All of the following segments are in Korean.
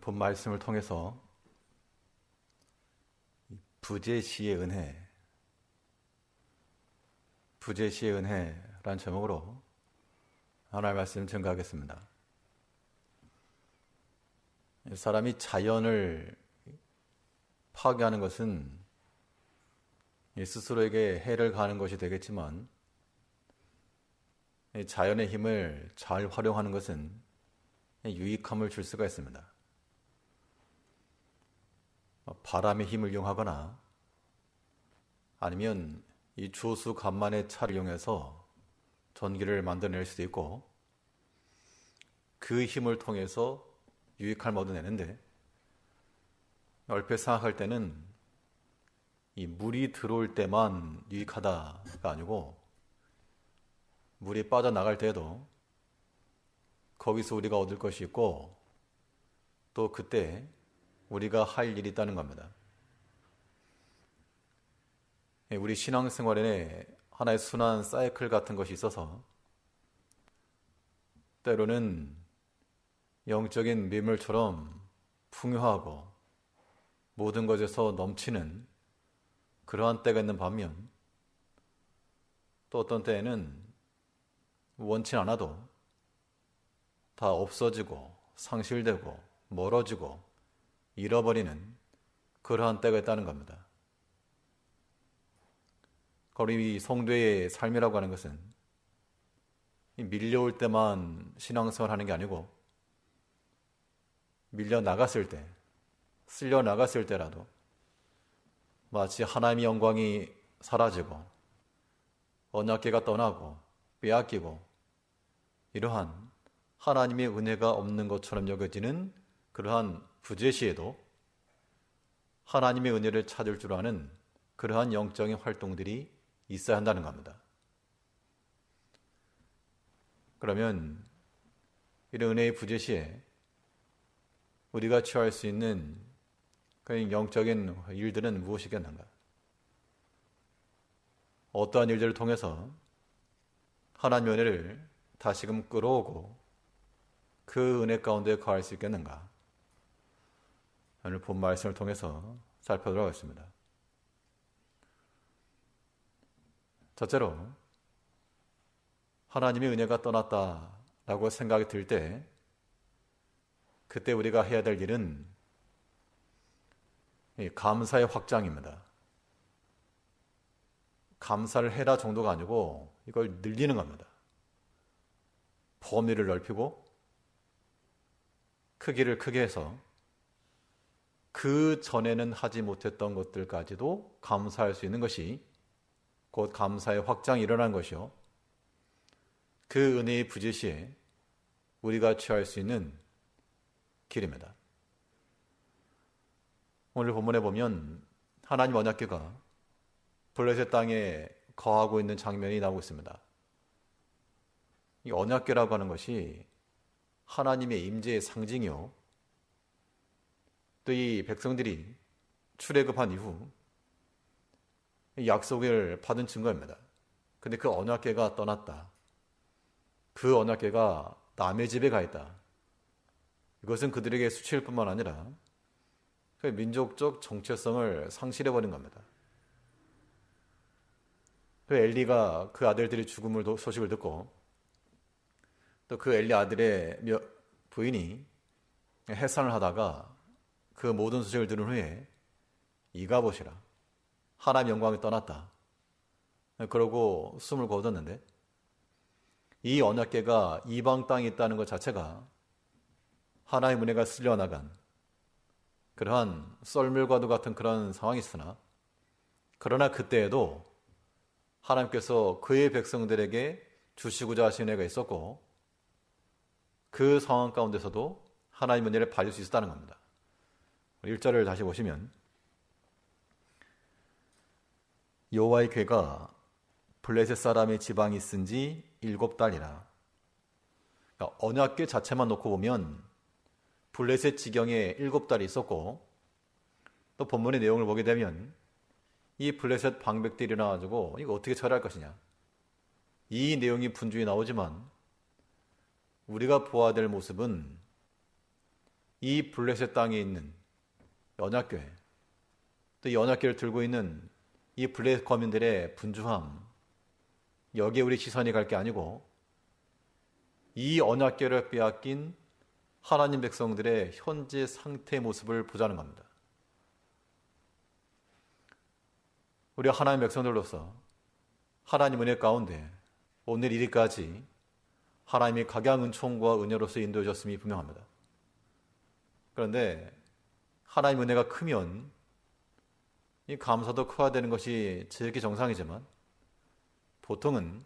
본 말씀을 통해서 부재시의 은혜, 부재시의 은혜라는 제목으로 하나님의 말씀을 증거하겠습니다. 사람이 자연을 파괴하는 것은 스스로에게 해를 가하는 것이 되겠지만, 자연의 힘을 잘 활용하는 것은 유익함을 줄 수가 있습니다. 바람의 힘을 이용하거나 아니면 이 조수 간만의 차를 이용해서 전기를 만들어낼 수도 있고, 그 힘을 통해서 유익함을 얻어내는데, 얼핏 생각할 때는 이 물이 들어올 때만 유익하다가 아니고, 물이 빠져나갈 때에도 거기서 우리가 얻을 것이 있고, 또 그때 우리가 할 일이 있다는 겁니다. 우리 신앙생활에 하나의 순환 사이클 같은 것이 있어서, 때로는 영적인 밀물처럼 풍요하고 모든 것에서 넘치는 그러한 때가 있는 반면, 또 어떤 때에는 원치 않아도 다 없어지고 상실되고 멀어지고 잃어버리는 그러한 때가 있다는 겁니다. 우리 성도의 삶이라고 하는 것은 밀려올 때만 신앙생활 하는 게 아니고, 밀려나갔을 때, 쓸려나갔을 때라도 마치 하나님의 영광이 사라지고 언약궤가 떠나고 빼앗기고 이러한 하나님의 은혜가 없는 것처럼 여겨지는 그러한 부재시에도 하나님의 은혜를 찾을 줄 아는 그러한 영적인 활동들이 있어야 한다는 겁니다. 그러면 이런 은혜의 부재시에 우리가 취할 수 있는 그 영적인 일들은 무엇이겠는가? 어떠한 일들을 통해서 하나님의 은혜를 다시금 끌어오고 그 은혜 가운데 거할 수 있겠는가? 오늘 본 말씀을 통해서 살펴보도록 하겠습니다. 첫째로, 하나님의 은혜가 떠났다라고 생각이 들 때, 그때 우리가 해야 될 일은 감사의 확장입니다. 감사를 해라 정도가 아니고 이걸 늘리는 겁니다. 범위를 넓히고 크기를 크게 해서 그 전에는 하지 못했던 것들까지도 감사할 수 있는 것이 곧 감사의 확장이 일어난 것이요, 그 은혜의 부재시에 우리가 취할 수 있는 길입니다. 오늘 본문에 보면 하나님 언약궤가 블레셋 땅에 거하고 있는 장면이 나오고 있습니다. 이 언약궤라고 하는 것이 하나님의 임재의 상징이요, 또 이 백성들이 출애굽한 이후 약속을 받은 증거입니다. 근데 그 언약궤가 떠났다, 그 언약궤가 남의 집에 가 있다, 이것은 그들에게 수치일 뿐만 아니라 그 민족적 정체성을 상실해버린 겁니다. 그 엘리가 그 아들들의 죽음을 소식을 듣고, 또 그 엘리 아들의 부인이 해산을 하다가 그 모든 소식을 들은 후에 이가 보시라, 하나님의 영광이 떠났다, 그러고 숨을 거뒀는데, 이 언약궤가 이방 땅에 있다는 것 자체가 하나님의 은혜가 쓸려나간 그러한 썰물과도 같은 그런 상황이 있으나, 그러나 그때에도 하나님께서 그의 백성들에게 주시고자 하신 은혜가 있었고, 그 상황 가운데서도 하나님의 은혜를 받을 수 있었다는 겁니다. 1절을 다시 보시면, 여호와의 궤가 블레셋 사람의 지방에 있은 지 7달이라. 그러니까 언약궤 자체만 놓고 보면 블레셋 지경에 7달이 있었고, 또 본문의 내용을 보게 되면 이 블레셋 방백들이 나와가지고 이거 어떻게 처리할 것이냐, 이 내용이 분주히 나오지만 우리가 보아야 될 모습은 이 블레셋 땅에 있는 언약궤, 또 이 언약궤를 들고 있는 이 블레셋 거민들의 분주함, 여기에 우리 시선이 갈 게 아니고 이 언약궤를 빼앗긴 하나님 백성들의 현재 상태의 모습을 보자는 겁니다. 우리가 하나님 백성들로서 하나님 은혜 가운데 오늘 이리까지 하나님의 각양 은총과 은혜로서 인도해 주셨음이 분명합니다. 그런데 하나님 은혜가 크면 이 감사도 커야 되는 것이 지극히 정상이지만 보통은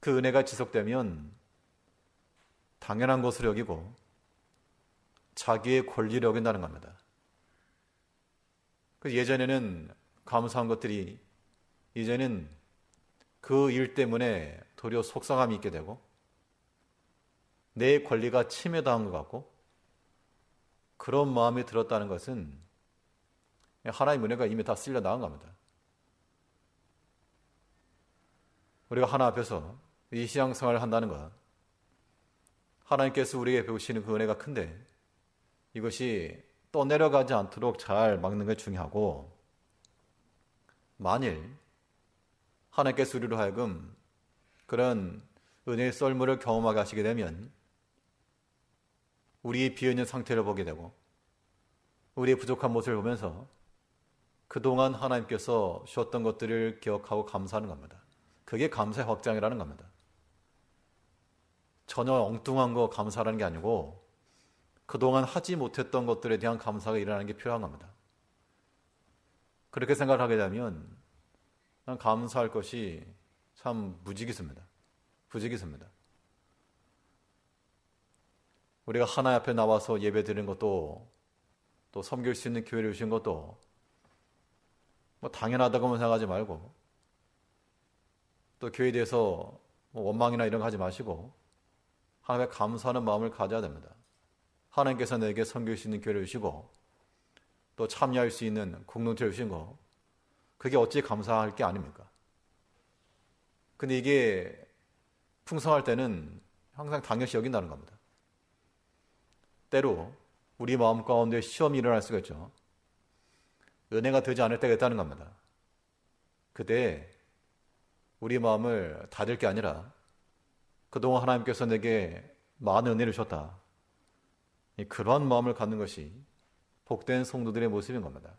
그 은혜가 지속되면 당연한 것으로 여기고 자기의 권리를 여긴다는 겁니다. 그 예전에는 감사한 것들이 이제는 그 일 때문에 도리어 속상함이 있게 되고 내 권리가 침해당한 것 같고 그런 마음이 들었다는 것은 하나님의 은혜가 이미 다 쓸려 나간 겁니다. 우리가 하나 앞에서 이 신앙생활을 한다는 것, 하나님께서 우리에게 배우시는 그 은혜가 큰데 이것이 떠내려가지 않도록 잘 막는 게 중요하고, 만일 하나님께서 우리로 하여금 그런 은혜의 썰물을 경험하게 하시게 되면 우리의 비어있는 상태를 보게 되고 우리의 부족한 모습을 보면서 그동안 하나님께서 주셨던 것들을 기억하고 감사하는 겁니다. 그게 감사의 확장이라는 겁니다. 전혀 엉뚱한 거 감사하는 게 아니고 그동안 하지 못했던 것들에 대한 감사가 일어나는 게 필요한 겁니다. 그렇게 생각을 하게 되면 난 감사할 것이 참 무지기습니다. 부지기습니다. 우리가 하나님 앞에 나와서 예배 드리는 것도 또 섬길 수 있는 기회를 주신 것도 뭐 당연하다고만 생각하지 말고 또 교회에 대해서 뭐 원망이나 이런 거 하지 마시고 하나님께 감사하는 마음을 가져야 됩니다. 하나님께서 내게 섬길 수 있는 기회를 주시고 또 참여할 수 있는 공동체를 주신 거, 그게 어찌 감사할 게 아닙니까? 근데 이게 풍성할 때는 항상 당연시 여긴다는 겁니다. 때로 우리 마음 가운데 시험이 일어날 수가 있죠. 은혜가 되지 않을 때가 있다는 겁니다. 그때 우리 마음을 닫을 게 아니라 그동안 하나님께서 내게 많은 은혜를 주셨다, 그러한 마음을 갖는 것이 복된 성도들의 모습인 겁니다.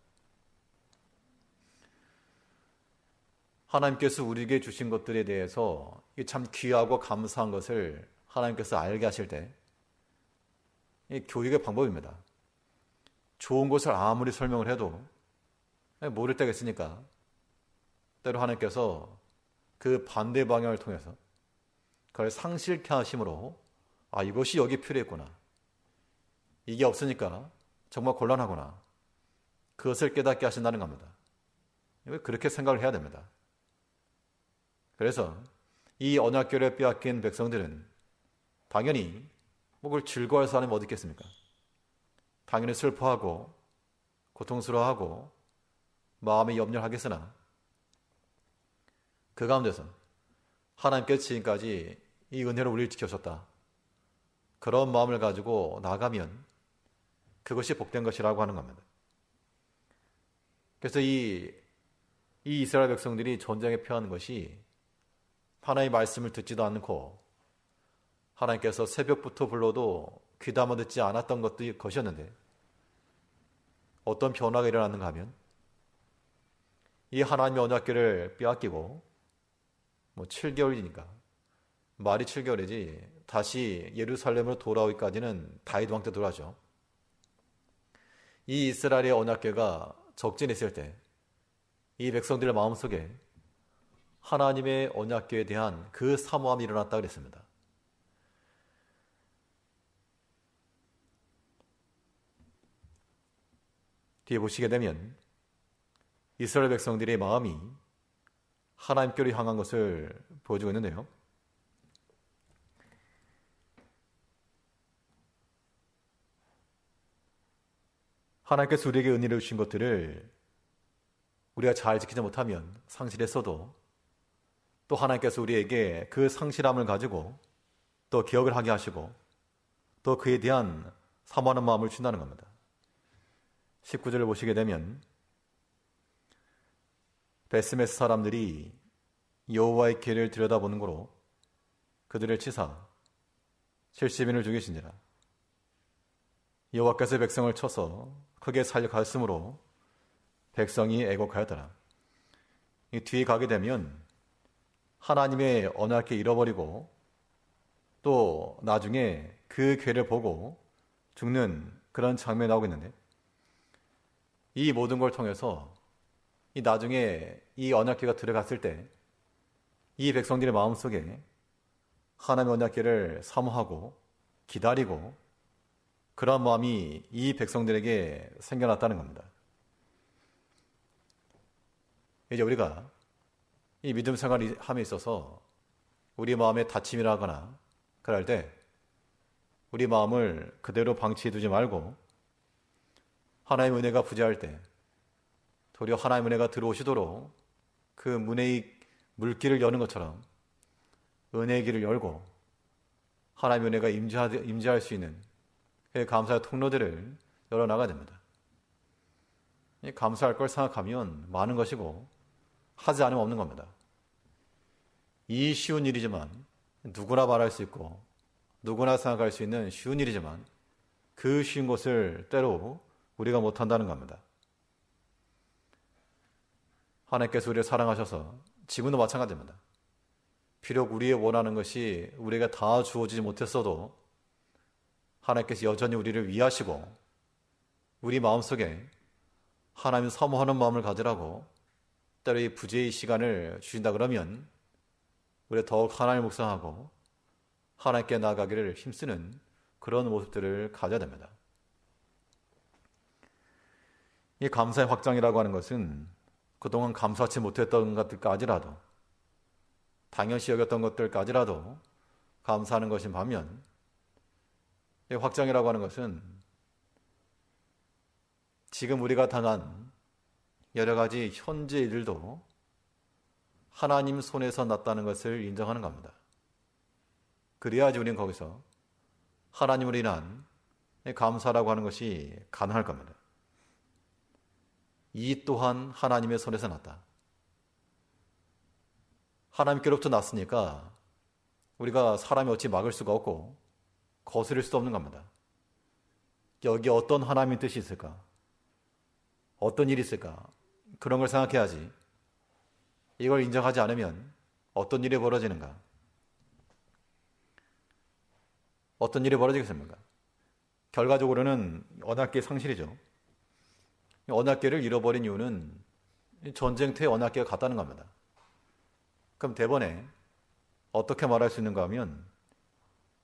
하나님께서 우리에게 주신 것들에 대해서 참 귀하고 감사한 것을 하나님께서 알게 하실 때, 이 교육의 방법입니다. 좋은 것을 아무리 설명을 해도 모를 때가 있으니까 때로 하나님께서 그 반대 방향을 통해서 그걸 상실케 하심으로, 아, 이것이 여기 필요했구나, 이게 없으니까 정말 곤란하구나, 그것을 깨닫게 하신다는 겁니다. 그렇게 생각을 해야 됩니다. 그래서 이 언약궤를 빼앗긴 백성들은 당연히 그걸 즐거워해서 하면 어디 있겠습니까? 당연히 슬퍼하고 고통스러워하고 마음이 염려하겠으나 그 가운데서 하나님께서 지금까지 이 은혜로 우리를 지켜줬다, 그런 마음을 가지고 나가면 그것이 복된 것이라고 하는 겁니다. 그래서 이 이스라엘 백성들이 전쟁에 패하는 것이 하나님의 말씀을 듣지도 않고 하나님께서 새벽부터 불러도 귀담아 듣지 않았던 것이었는데 어떤 변화가 일어났는가 하면 이 하나님의 언약궤를 빼앗기고 7개월이니까 말이 7개월이지 다시 예루살렘으로 돌아오기까지는 다윗 왕 때 돌아죠. 이 이스라엘의 언약궤가 적진했을 때 이 백성들의 마음속에 하나님의 언약궤에 대한 그 사모함이 일어났다 그랬습니다. 뒤에 보시게 되면 이스라엘 백성들의 마음이 하나님께로 향한 것을 보여주고 있는데요. 하나님께서 우리에게 은혜를 주신 것들을 우리가 잘 지키지 못하면 상실했어도 또 하나님께서 우리에게 그 상실함을 가지고 또 기억을 하게 하시고 또 그에 대한 사모하는 마음을 준다는 겁니다. 19절을 보시게 되면 베스메스 사람들이 여호와의 길을 들여다보는 거로 그들을 치사 70인을 죽이신지라. 여호와께서 백성을 쳐서 크게 살려갔으므로 백성이 애곡하였더라. 이 뒤에 가게 되면 하나님의 언약궤 잃어버리고 또 나중에 그 궤를 보고 죽는 그런 장면이 나오고 있는데, 이 모든 걸 통해서 이 나중에 이 언약궤가 들어갔을 때 이 백성들의 마음속에 하나님의 언약궤를 사모하고 기다리고 그런 마음이 이 백성들에게 생겨났다는 겁니다. 이제 우리가 이 믿음 생활을 함에 있어서 우리 마음에 다침이라 하거나 그럴 때 우리 마음을 그대로 방치해 두지 말고 하나님의 은혜가 부재할 때 도리어 하나님의 은혜가 들어오시도록 그 문의 물길을 여는 것처럼 은혜의 길을 열고 하나님의 은혜가 임재할 수 있는 그 감사의 통로들을 열어나가야 됩니다. 감사할 걸 생각하면 많은 것이고 하지 않으면 없는 겁니다. 이 쉬운 일이지만 누구나 말할 수 있고 누구나 생각할 수 있는 쉬운 일이지만 그 쉬운 것을 때로 우리가 못한다는 겁니다. 하나님께서 우리를 사랑하셔서 지금도 마찬가지입니다. 비록 우리의 원하는 것이 우리가 다 주어지지 못했어도 하나님께서 여전히 우리를 위하시고 우리 마음속에 하나님 사모하는 마음을 가지라고 때로 이 부재의 시간을 주신다 그러면 우리가 더욱 하나님을 묵상하고 하나님께 나아가기를 힘쓰는 그런 모습들을 가져야 됩니다. 이 감사의 확장이라고 하는 것은 그동안 감사치 못했던 것들까지라도 당연시 여겼던 것들까지라도 감사하는 것인 반면, 이 확장이라고 하는 것은 지금 우리가 당한 여러 가지 현재 일들도 하나님 손에서 났다는 것을 인정하는 겁니다. 그래야지 우리는 거기서 하나님으로 인한 감사라고 하는 것이 가능할 겁니다. 이 또한 하나님의 손에서 났다. 하나님께로부터 났으니까 우리가 사람이 어찌 막을 수가 없고 거스릴 수도 없는 겁니다. 여기 어떤 하나님의 뜻이 있을까? 어떤 일이 있을까? 그런 걸 생각해야지. 이걸 인정하지 않으면 어떤 일이 벌어지는가? 어떤 일이 벌어지겠습니까? 결과적으로는 언약궤 상실이죠. 언약궤를 잃어버린 이유는 전쟁터에 언약궤가 갔다는 겁니다. 그럼 대번에 어떻게 말할 수 있는가 하면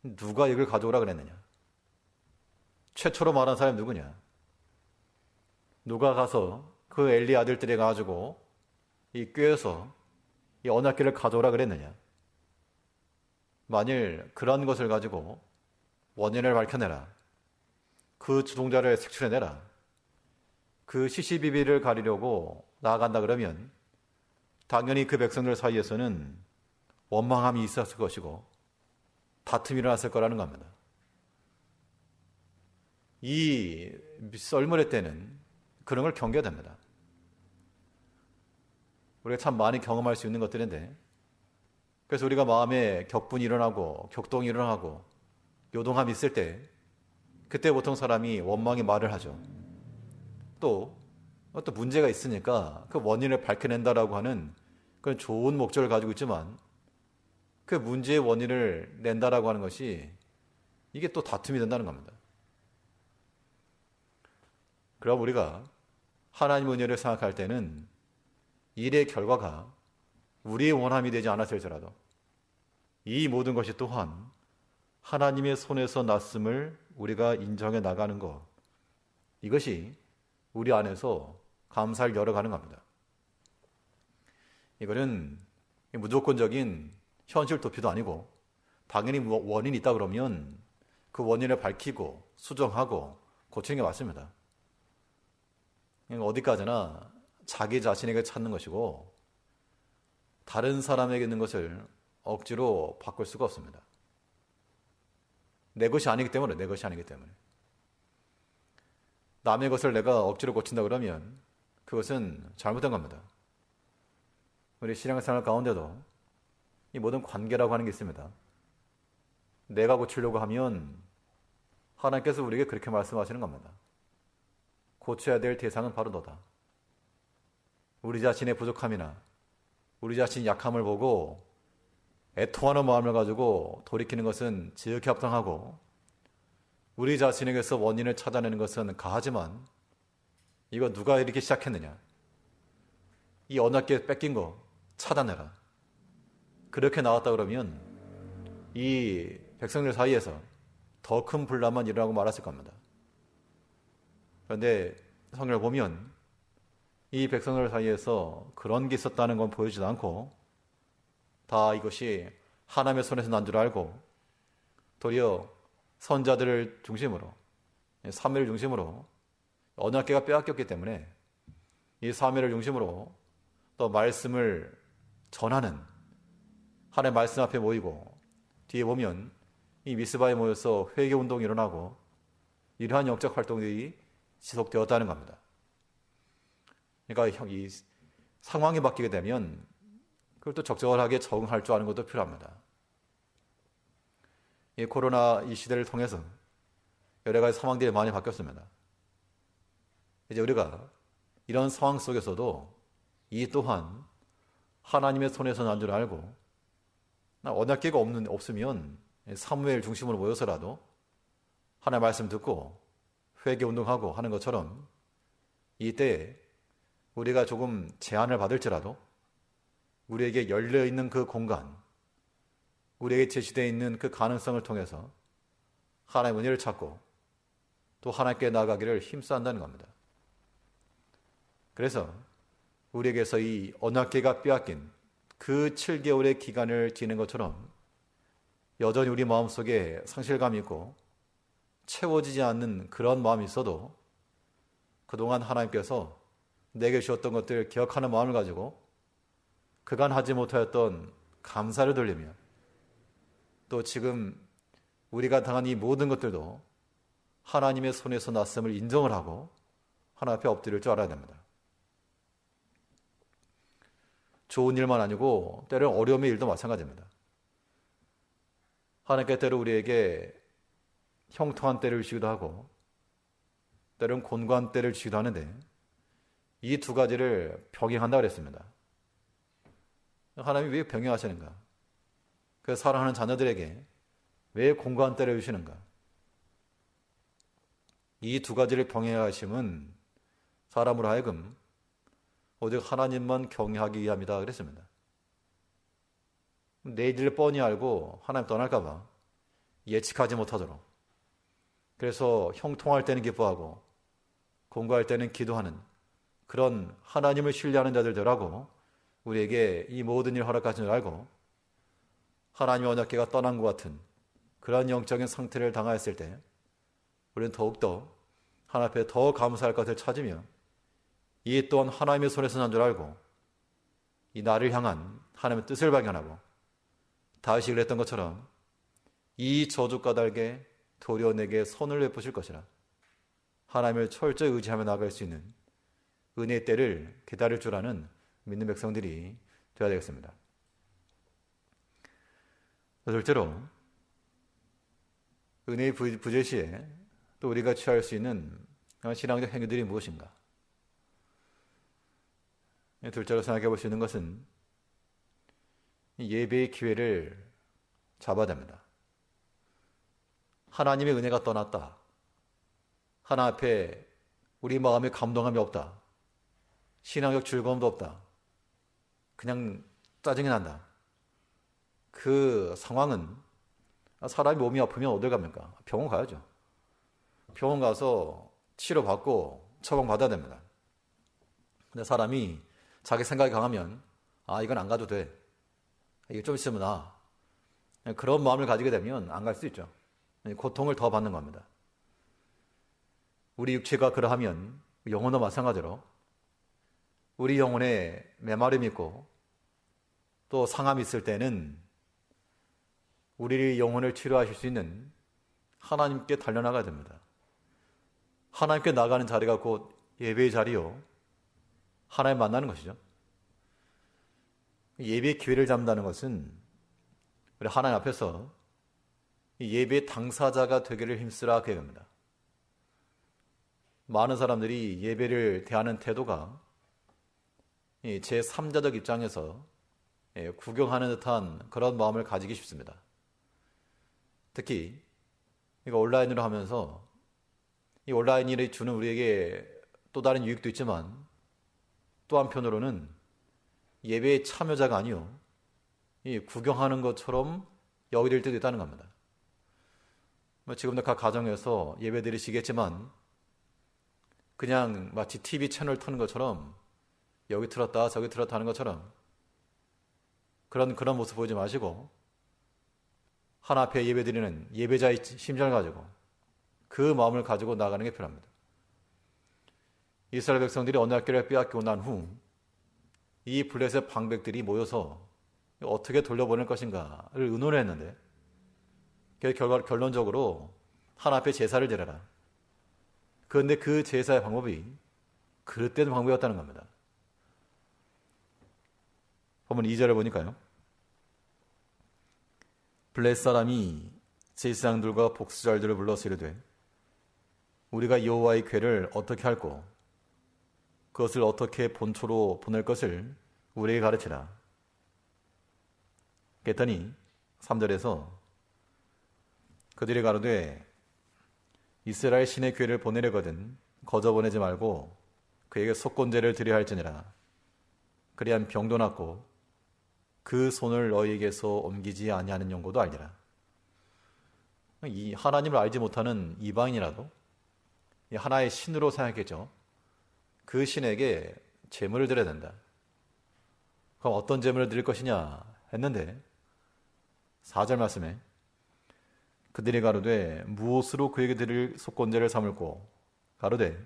누가 이걸 가져오라 그랬느냐? 최초로 말한 사람이 누구냐? 누가 가서 그 엘리 아들들이 가지고 이 꾀에서 이 언약궤를 가져오라 그랬느냐? 만일 그런 것을 가지고 원인을 밝혀내라. 그 주동자를 색출해내라. 그 시시비비를 가리려고 나아간다 그러면 당연히 그 백성들 사이에서는 원망함이 있었을 것이고 다툼이 일어났을 거라는 겁니다. 이 썰물의 때는 그런 걸 경계해야 됩니다. 우리가 참 많이 경험할 수 있는 것들인데, 그래서 우리가 마음에 격분이 일어나고 격동이 일어나고 요동함이 있을 때 그때 보통 사람이 원망의 말을 하죠. 또 문제가 있으니까 그 원인을 밝혀낸다라고 하는 그런 좋은 목적을 가지고 있지만 그 문제의 원인을 낸다라고 하는 것이 이게 또 다툼이 된다는 겁니다. 그럼 우리가 하나님의 은혜를 생각할 때는 일의 결과가 우리의 원함이 되지 않았을지라도 이 모든 것이 또한 하나님의 손에서 났음을 우리가 인정해 나가는 것, 이것이 우리 안에서 감사를 열어가는 겁니다. 이거는 무조건적인 현실 도피도 아니고 당연히 원인이 있다 그러면 그 원인을 밝히고 수정하고 고치는 게 맞습니다. 어디까지나 자기 자신에게 찾는 것이고 다른 사람에게 있는 것을 억지로 바꿀 수가 없습니다. 내 것이 아니기 때문에. 남의 것을 내가 억지로 고친다 그러면 그것은 잘못된 겁니다. 우리 신앙생활 가운데도 이 모든 관계라고 하는 게 있습니다. 내가 고치려고 하면 하나님께서 우리에게 그렇게 말씀하시는 겁니다. 고쳐야 될 대상은 바로 너다. 우리 자신의 부족함이나 우리 자신의 약함을 보고 애통하는 마음을 가지고 돌이키는 것은 지극히 합당하고, 우리 자신에게서 원인을 찾아내는 것은 가하지만 이거 누가 이렇게 시작했느냐, 이 언약궤 뺏긴 거 찾아내라, 그렇게 나왔다 그러면 이 백성들 사이에서 더 큰 분란만 일어나고 말았을 겁니다. 그런데 성경을 보면 이 백성들 사이에서 그런 게 있었다는 건 보여주지도 않고, 다 이것이 하나님의 손에서 난 줄 알고 도리어 선자들을 중심으로, 사무엘을 중심으로 언약궤가 빼앗겼기 때문에 이 사무엘을 중심으로 또 말씀을 전하는, 하나님의 말씀 앞에 모이고 뒤에 보면 이 미스바에 모여서 회개운동이 일어나고 이러한 영적 활동들이 지속되었다는 겁니다. 그러니까 이 상황이 바뀌게 되면 그걸 또 적절하게 적응할 줄 아는 것도 필요합니다. 이 코로나 이 시대를 통해서 여러 가지 상황들이 많이 바뀌었습니다. 이제 우리가 이런 상황 속에서도 이 또한 하나님의 손에서 난 줄 알고, 언약궤가 없으면 사무엘 중심으로 모여서라도 하나님의 말씀 듣고 회개운동하고 하는 것처럼 이때 우리가 조금 제한을 받을지라도 우리에게 열려있는 그 공간, 우리에게 제시되어 있는 그 가능성을 통해서 하나님의 은혜를 찾고 또 하나님께 나아가기를 힘써 한다는 겁니다. 그래서 우리에게서 이 언약궤가 빼앗긴 그 7개월의 기간을 지낸 것처럼 여전히 우리 마음속에 상실감이 있고 채워지지 않는 그런 마음이 있어도 그동안 하나님께서 내게 주셨던 것들을 기억하는 마음을 가지고 그간 하지 못하였던 감사를 돌리며, 또 지금 우리가 당한 이 모든 것들도 하나님의 손에서 났음을 인정을 하고 하나님 앞에 엎드릴 줄 알아야 됩니다. 좋은 일만 아니고 때로는 어려움의 일도 마찬가지입니다. 하나님께 때로 우리에게 형통한 때를 주시기도 하고 때로는 곤고한 때를 주시기도 하는데, 이 두 가지를 병행한다 그랬습니다. 하나님이 왜 병행하시는가? 그 사랑하는 자녀들에게 왜 곤고한 때를 주시는가? 이 두 가지를 병행하심은 사람으로 하여금 오직 하나님만 경외하기 위함이다 그랬습니다. 내일을 뻔히 알고 하나님 떠날까 봐 예측하지 못하도록, 그래서 형통할 때는 기뻐하고 곤고할 때는 기도하는 그런 하나님을 신뢰하는 자들 되라고 우리에게 이 모든 일 허락하신 줄 알고, 하나님의 언약궤가 떠난 것 같은 그런 영적인 상태를 당하였을 때 우리는 더욱더 하나님 앞에 더 감사할 것을 찾으며 이 또한 하나님의 손에서 난 줄 알고 이 나를 향한 하나님의 뜻을 발견하고 다윗이 그랬던 것처럼 이 저주 까닭에 도리어 내게 손을 베푸실 것이라 하나님을 철저히 의지하며 나아갈 수 있는 은혜의 때를 기다릴 줄 아는 믿는 백성들이 되어야 되겠습니다. 둘째로 은혜의 부재시에 또 우리가 취할 수 있는 신앙적 행위들이 무엇인가? 둘째로 생각해 볼 수 있는 것은 예배의 기회를 잡아야 됩니다. 하나님의 은혜가 떠났다. 하나님 앞에 우리 마음에 감동함이 없다. 신앙적 즐거움도 없다. 그냥 짜증이 난다. 그 상황은 사람이 몸이 아프면 어딜 갑니까? 병원 가야죠. 병원 가서 치료받고 처방받아야 됩니다. 근데 사람이 자기 생각이 강하면 이건 안 가도 돼. 이게 좀 있으면 그런 마음을 가지게 되면 안 갈 수 있죠. 고통을 더 받는 겁니다. 우리 육체가 그러하면 영혼도 마찬가지로 우리 영혼에 메마름이 있고 또 상함이 있을 때는 우리 영혼을 치료하실 수 있는 하나님께 달려나가야 됩니다. 하나님께 나가는 자리가 곧 예배의 자리요, 하나님 만나는 것이죠. 예배의 기회를 잡는다는 것은 우리 하나님 앞에서 예배의 당사자가 되기를 힘쓰라 그 얘기입니다. 많은 사람들이 예배를 대하는 태도가 제3자적 입장에서 구경하는 듯한 그런 마음을 가지기 쉽습니다. 특히 이거 온라인으로 하면서 이 온라인이 주는 우리에게 또 다른 유익도 있지만 또 한편으로는 예배의 참여자가 아니요, 이 구경하는 것처럼 여겨질 때도 있다는 겁니다. 지금도 각 가정에서 예배 드리시겠지만 그냥 마치 TV 채널 트는 것처럼 여기 틀었다 저기 틀었다 하는 것처럼 그런 모습 보이지 마시고 하나 앞에 예배 드리는 예배자의 심정을 가지고 그 마음을 가지고 나가는 게 필요합니다. 이스라엘 백성들이 언약궤를 빼앗기고 난 후 이 블레셋 방백들이 모여서 어떻게 돌려보낼 것인가를 의논을 했는데 결론적으로 하나 앞에 제사를 드려라. 그런데 그 제사의 방법이 그릇된 방법이었다는 겁니다. 보면 2절을 보니까요. 블레셋 사람이 제사장들과 복수자들을 불러서 이르되 우리가 여호와의 궤를 어떻게 할꼬 그것을 어떻게 본초로 보낼 것을 우리에게 가르치라. 그랬더니 3절에서 그들이 가로되 이스라엘 신의 궤를 보내려거든 거저 보내지 말고 그에게 속건제를 드려야 할지니라. 그리한 병도 낫고 그 손을 너희에게서 옮기지 아니하는 용고도 알리라. 이 하나님을 알지 못하는 이방인이라도 하나의 신으로 생각했죠. 그 신에게 제물을 드려야 된다. 그럼 어떤 제물을 드릴 것이냐 했는데 4절 말씀에 그들이 가로되 무엇으로 그에게 드릴 속건제를 삼을꼬 가로되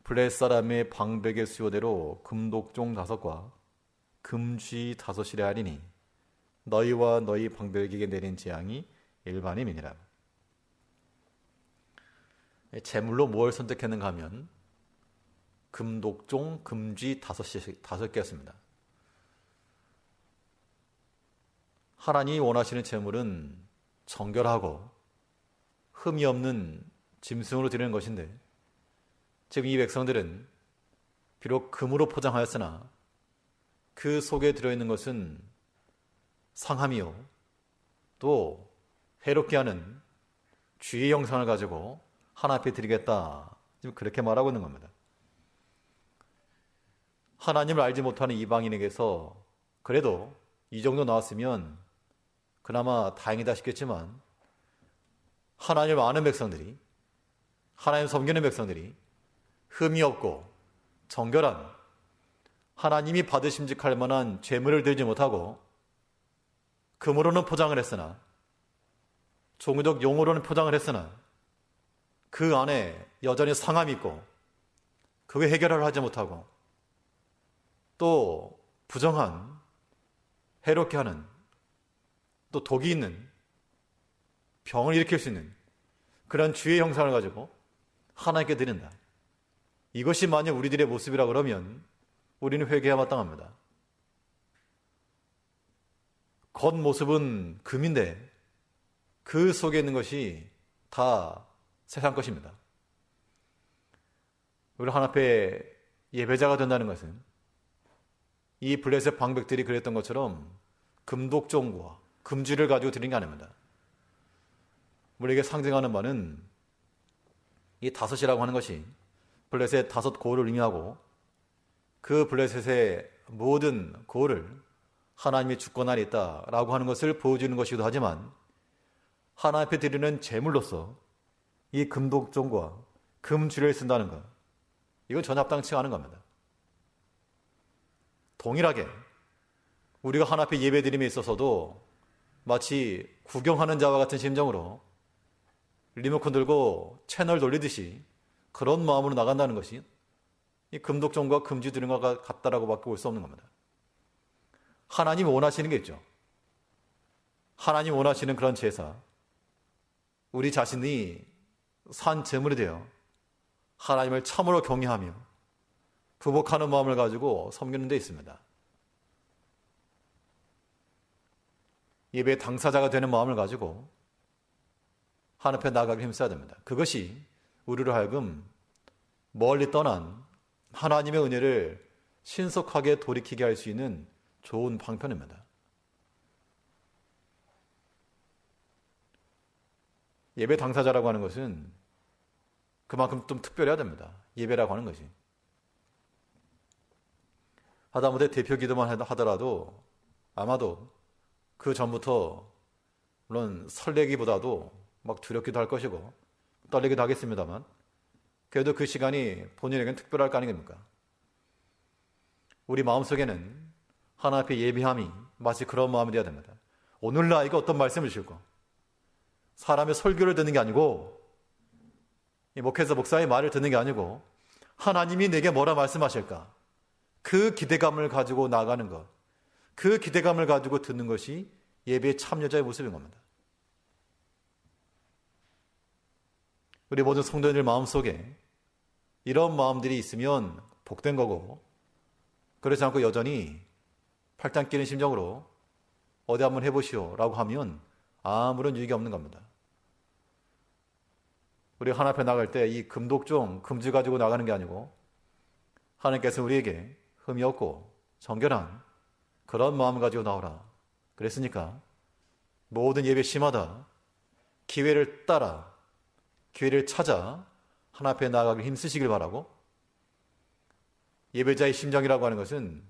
블레셋 사람의 방백의 수요대로 금독종 5과 금쥐 5이라 하리니 너희와 너희 방백에게 내린 재앙이 일반임이니라. 제물로 뭘 선택했는가 하면 금독종, 금쥐 5개였습니다. 하나님이 원하시는 제물은 정결하고 흠이 없는 짐승으로 드리는 것인데 지금 이 백성들은 비록 금으로 포장하였으나 그 속에 들어있는 것은 상함이요 또 해롭게 하는 쥐의 형상을 가지고 하나 앞에 드리겠다, 지금 그렇게 말하고 있는 겁니다. 하나님을 알지 못하는 이방인에게서 그래도 이 정도 나왔으면 그나마 다행이다 싶겠지만 하나님을 아는 백성들이, 하나님 섬기는 백성들이 흠이 없고 정결한 하나님이 받으심직할 만한 제물을 드리지 못하고 금으로는 포장을 했으나 종교적 용어로는 포장을 했으나 그 안에 여전히 상함이 있고 그게 해결을 하지 못하고 또 부정한 해롭게 하는 또 독이 있는 병을 일으킬 수 있는 그런 주의 형상을 가지고 하나님께 드린다. 이것이 만약 우리들의 모습이라 그러면 우리는 회개해야 마땅합니다. 겉모습은 금인데 그 속에 있는 것이 다 세상 것입니다. 우리 하나님 앞에 예배자가 된다는 것은 이 블레셋 방백들이 그랬던 것처럼 금독종과 금쥐를 가지고 드린 게 아닙니다. 우리에게 상징하는 바는 이 5이라고 하는 것이 블레셋 5고를 의미하고 그 블레셋의 모든 고를 하나님의 주권 안에 있다라고 하는 것을 보여주는 것이기도 하지만 하나님 앞에 드리는 제물로서 이 금독종과 금쥐를 쓴다는 것, 이건 전혀 합당치 않은 겁니다. 동일하게 우리가 하나님 앞에 예배드림에 있어서도 마치 구경하는 자와 같은 심정으로 리모컨 들고 채널 돌리듯이 그런 마음으로 나간다는 것이 이 금독종과 금쥐 드리는 것과 같다라고 밖에 볼 수 없는 겁니다. 하나님이 원하시는 게 있죠. 하나님 원하시는 그런 제사, 우리 자신이 산 제물이 되어 하나님을 참으로 경외하며 부복하는 마음을 가지고 섬기는 데 있습니다. 예배의 당사자가 되는 마음을 가지고 하나님 앞에 나아가기 힘써야 됩니다. 그것이 우리로 하여금 멀리 떠난 하나님의 은혜를 신속하게 돌이키게 할 수 있는 좋은 방편입니다. 예배 당사자라고 하는 것은 그만큼 좀 특별해야 됩니다. 예배라고 하는 것이. 하다못해 대표 기도만 하더라도 아마도 그 전부터 물론 설레기보다도 막 두렵기도 할 것이고 떨리기도 하겠습니다만 그래도 그 시간이 본인에게는 특별할 거 아니겠습니까? 우리 마음속에는 하나님 앞에 예배함이 마치 그런 마음이 되어야 됩니다. 오늘 나에게 어떤 말씀을 주실까? 사람의 설교를 듣는 게 아니고 목회자 목사의 말을 듣는 게 아니고 하나님이 내게 뭐라 말씀하실까? 그 기대감을 가지고 나가는 것, 그 기대감을 가지고 듣는 것이 예배의 참여자의 모습인 겁니다. 우리 모든 성도님들 마음속에 이런 마음들이 있으면 복된 거고 그렇지 않고 여전히 팔짱 끼는 심정으로 어디 한번 해보시오 라고 하면 아무런 유익이 없는 겁니다. 우리 하나님 앞에 나갈 때 이 금독종, 금지 가지고 나가는 게 아니고 하나님께서 우리에게 흠이 없고 정결한 그런 마음을 가지고 나오라 그랬으니까 모든 예배 시마다 기회를 따라 기회를 찾아 하나님 앞에 나아가길 힘쓰시길 바라고 예배자의 심정이라고 하는 것은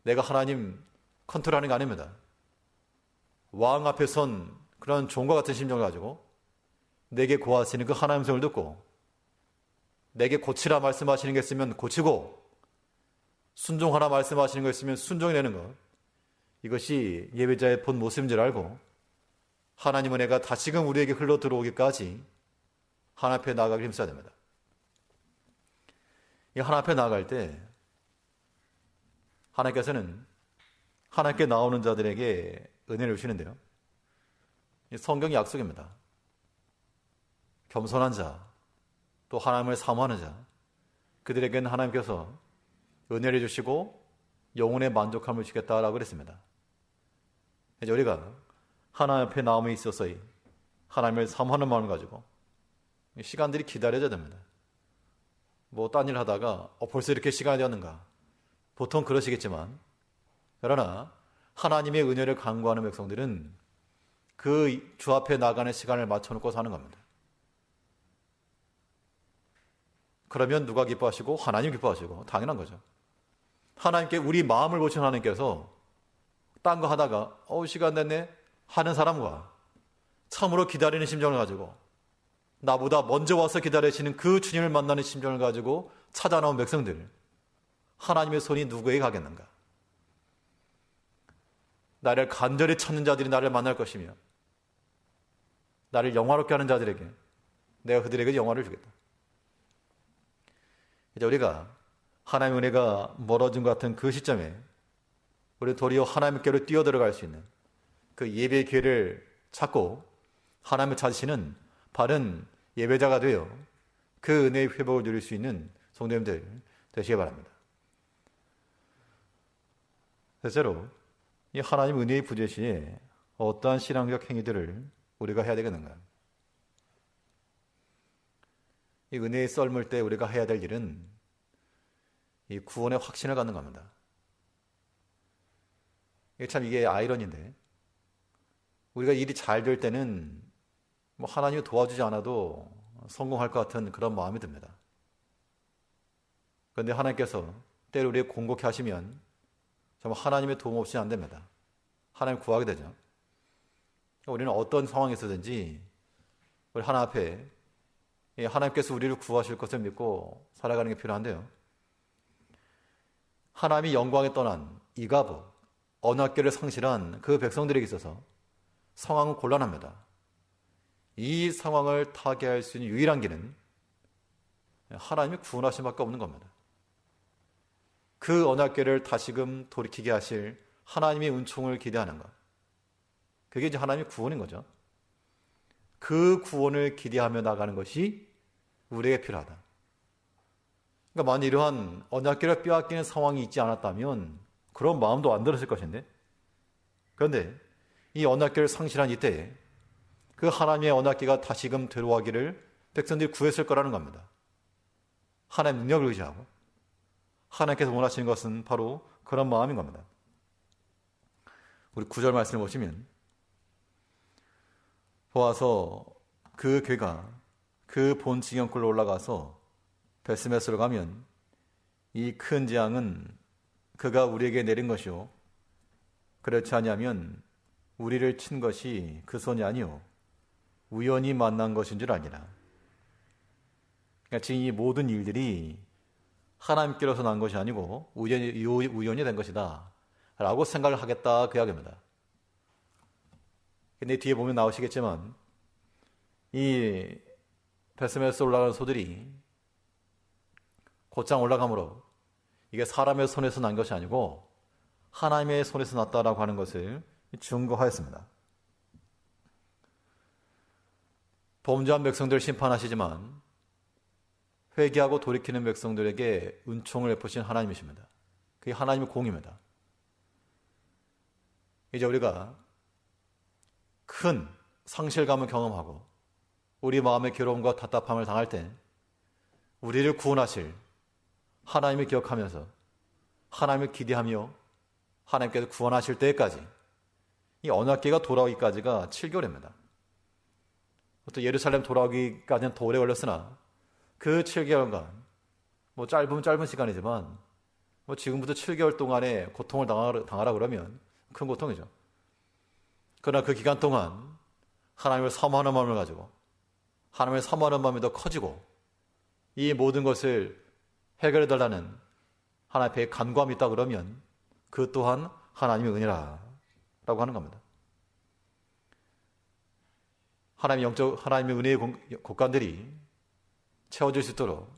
내가 하나님 컨트롤하는 게 아닙니다. 왕 앞에 선 그런 종과 같은 심정을 가지고 내게 고하시는 그 하나님 음성을 듣고 내게 고치라 말씀하시는 게 있으면 고치고 순종하라 말씀하시는 거 있으면 순종해내는 것 이것이 예배자의 본 모습인 줄 알고 하나님 은혜가 다시금 우리에게 흘러 들어오기까지 하나님 앞에 나아가길 힘써야 됩니다. 이 하나님 앞에 나아갈 때 하나님께서는 하나님께 나오는 자들에게 은혜를 주시는데요. 성경의 약속입니다. 겸손한 자, 또 하나님을 사모하는 자, 그들에게는 하나님께서 은혜를 주시고 영혼의 만족함을 주겠다라고 그랬습니다. 이제 우리가 하나님 앞에 나옴에 있어서의 하나님을 사모하는 마음을 가지고 시간들이 기다려져야 됩니다. 뭐 딴 일 하다가 벌써 이렇게 시간이 되었는가 보통 그러시겠지만 그러나 하나님의 은혜를 간구하는 백성들은 그 주 앞에 나가는 시간을 맞춰놓고 사는 겁니다. 그러면 누가 기뻐하시고 하나님 기뻐하시고 당연한 거죠. 하나님께 우리 마음을 보신 하나님께서 딴 거 하다가 시간 됐네 하는 사람과 참으로 기다리는 심정을 가지고 나보다 먼저 와서 기다리시는 그 주님을 만나는 심정을 가지고 찾아 나온 백성들 하나님의 손이 누구에게 가겠는가? 나를 간절히 찾는 자들이 나를 만날 것이며 나를 영화롭게 하는 자들에게 내가 그들에게 영화를 주겠다. 이제 우리가 하나님의 은혜가 멀어진 것 같은 그 시점에 우리 도리어 하나님께로 뛰어들어갈 수 있는 그 예배의 기회를 찾고 하나님을 찾으시는 바른 예배자가 되어 그 은혜의 회복을 누릴 수 있는 성도님들 되시기 바랍니다. 셋째로 이 하나님 은혜의 부재 시에 어떠한 신앙적 행위들을 우리가 해야 되겠는가? 이 은혜의 썰물 때 우리가 해야 될 일은 이 구원의 확신을 갖는 겁니다. 이게 아이러니인데 우리가 일이 잘 될 때는 뭐 하나님이 도와주지 않아도 성공할 것 같은 그런 마음이 듭니다. 그런데 하나님께서 때로 우리를 공곡해 하시면 정말 하나님의 도움 없이는 안 됩니다. 하나님 구하게 되죠. 우리는 어떤 상황에서든지 우리 하나님 앞에 하나님께서 우리를 구하실 것을 믿고 살아가는 게 필요한데요. 하나님이 영광에 떠난 이가부, 언약궤를 상실한 그 백성들에게 있어서 상황은 곤란합니다. 이 상황을 타개할 수 있는 유일한 길은 하나님이 구원하신 밖에 없는 겁니다. 그 언약궤를 다시금 돌이키게 하실 하나님의 은총을 기대하는 것. 그게 이제 하나님의 구원인 거죠. 그 구원을 기대하며 나가는 것이 우리에게 필요하다. 그러니까 만약 이러한 언약궤를 빼앗기는 상황이 있지 않았다면 그런 마음도 안 들었을 것인데, 그런데 이 언약궤를 상실한 이때에 그 하나님의 언약궤가 다시금 들어가기를 백성들이 구했을 거라는 겁니다. 하나님의 능력을 의지하고 하나님께서 원하시는 것은 바로 그런 마음인 겁니다. 우리 9절 말씀을 보시면, 보아서 그 궤가 그 본 지경굴로 올라가서 베스메스로 가면 이 큰 재앙은 그가 우리에게 내린 것이요 그렇지 아니하면 우리를 친 것이 그 손이 아니요 우연히 만난 것인 줄 아니라. 그러니까 지금 이 모든 일들이 하나님께로서 난 것이 아니고 우연이 된 것이다 라고 생각을 하겠다, 그 이야기입니다. 근데 뒤에 보면 나오시겠지만 이 베스메스 올라가는 소들이 곧장 올라가므로 이게 사람의 손에서 난 것이 아니고 하나님의 손에서 났다라고 하는 것을 증거하였습니다. 범죄한 백성들을 심판하시지만 회개하고 돌이키는 백성들에게 은총을 베푸신 하나님이십니다. 그게 하나님의 공입니다. 이제 우리가 큰 상실감을 경험하고 우리 마음의 괴로움과 답답함을 당할 때 우리를 구원하실 하나님을 기억하면서 하나님을 기대하며 하나님께서 구원하실 때까지 이 언약궤가 돌아오기까지가 7개월입니다. 또 예루살렘 돌아오기까지는 더 오래 걸렸으나 그 7개월간 짧은 시간이지만 지금부터 7개월 동안의 고통을 당하라 그러면 큰 고통이죠. 그러나 그 기간 동안 하나님을 사모하는 마음을 가지고 하나님을 사모하는 마음이 더 커지고 이 모든 것을 해결해 달라는 하나님 앞에 간구함이 있다 그러면 그 또한 하나님의 은혜라고 하는 겁니다. 하나님의 은혜의 곳간들이 채워질 수 있도록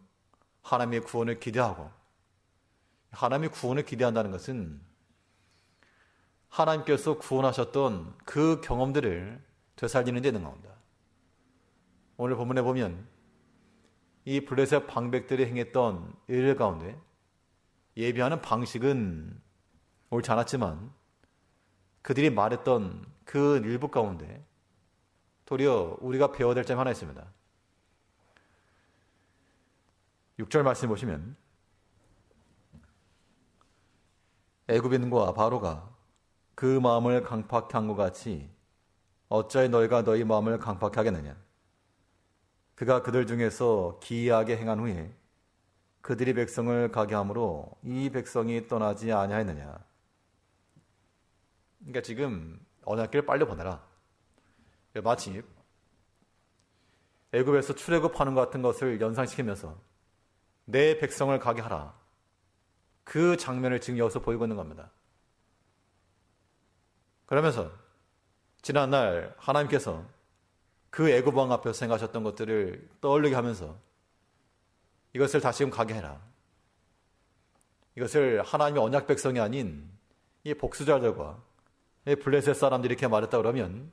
하나님의 구원을 기대하고, 하나님의 구원을 기대한다는 것은 하나님께서 구원하셨던 그 경험들을 되살리는 데 있는 겁니다. 오늘 본문에 보면 이 블레셋 방백들이 행했던 일 가운데 예비하는 방식은 옳지 않았지만 그들이 말했던 그 일부 가운데 도리어 우리가 배워야 될 점이 하나 있습니다. 6절 말씀 보시면 애굽인과 바로가 그 마음을 강팍케 한 것 같이 어찌하여 너희가 너희 마음을 강팍케 하겠느냐. 그가 그들 중에서 기이하게 행한 후에 그들이 백성을 가게 함으로 이 백성이 떠나지 아니하였느냐. 그러니까 지금 언약궤를 빨리 보내라. 마치 애굽에서 출애굽하는 것 같은 것을 연상시키면서 내 백성을 가게 하라. 그 장면을 지금 여기서 보이고 있는 겁니다. 그러면서 지난날 하나님께서 그 애굽 왕 앞에서 행하셨던 것들을 떠올리게 하면서 이것을 다시금 가게 해라. 이것을 하나님의 언약 백성이 아닌 이 복수자들과 이 블레셋 사람들이 이렇게 말했다 그러면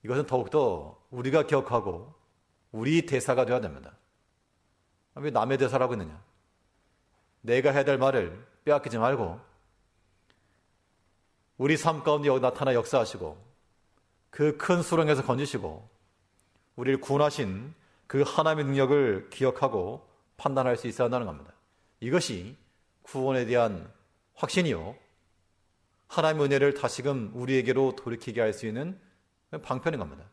이것은 더욱더 우리가 기억하고 우리 대사가 되어야 됩니다. 왜 남의 대사라고 했느냐? 내가 해야 될 말을 빼앗기지 말고 우리 삶 가운데 나타나 역사하시고 그 큰 수렁에서 건지시고 우리를 구원하신 그 하나님의 능력을 기억하고 판단할 수 있어야 한다는 겁니다. 이것이 구원에 대한 확신이요, 하나님의 은혜를 다시금 우리에게로 돌이키게 할 수 있는 방편인 겁니다.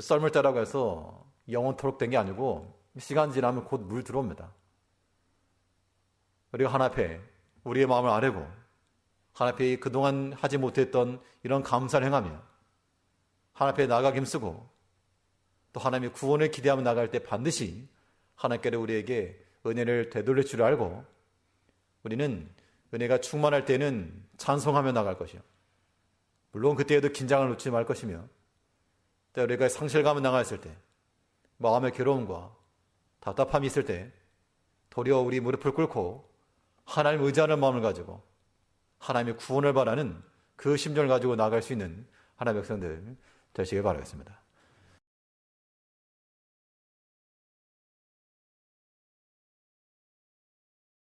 썰물 때라고 해서 영원토록 된 게 아니고 시간 지나면 곧 물 들어옵니다. 우리가 하나님 앞에 우리의 마음을 아뢰고 하나님 앞에 그동안 하지 못했던 이런 감사를 행하며 하나님 앞에 나아가기 힘쓰고 또 하나님의 구원을 기대하며 나갈 때 반드시 하나님께로 우리에게 은혜를 되돌릴 줄 알고 우리는 은혜가 충만할 때는 찬송하며 나갈 것이요, 물론 그때에도 긴장을 놓지 말 것이며 또 우리가 상실감을 당했을 때 마음의 괴로움과 답답함이 있을 때 도리어 우리 무릎을 꿇고 하나님을 의지하는 마음을 가지고 하나님의 구원을 바라는 그 심정을 가지고 나아갈 수 있는 하나님의 백성들 되시길 바라겠습니다.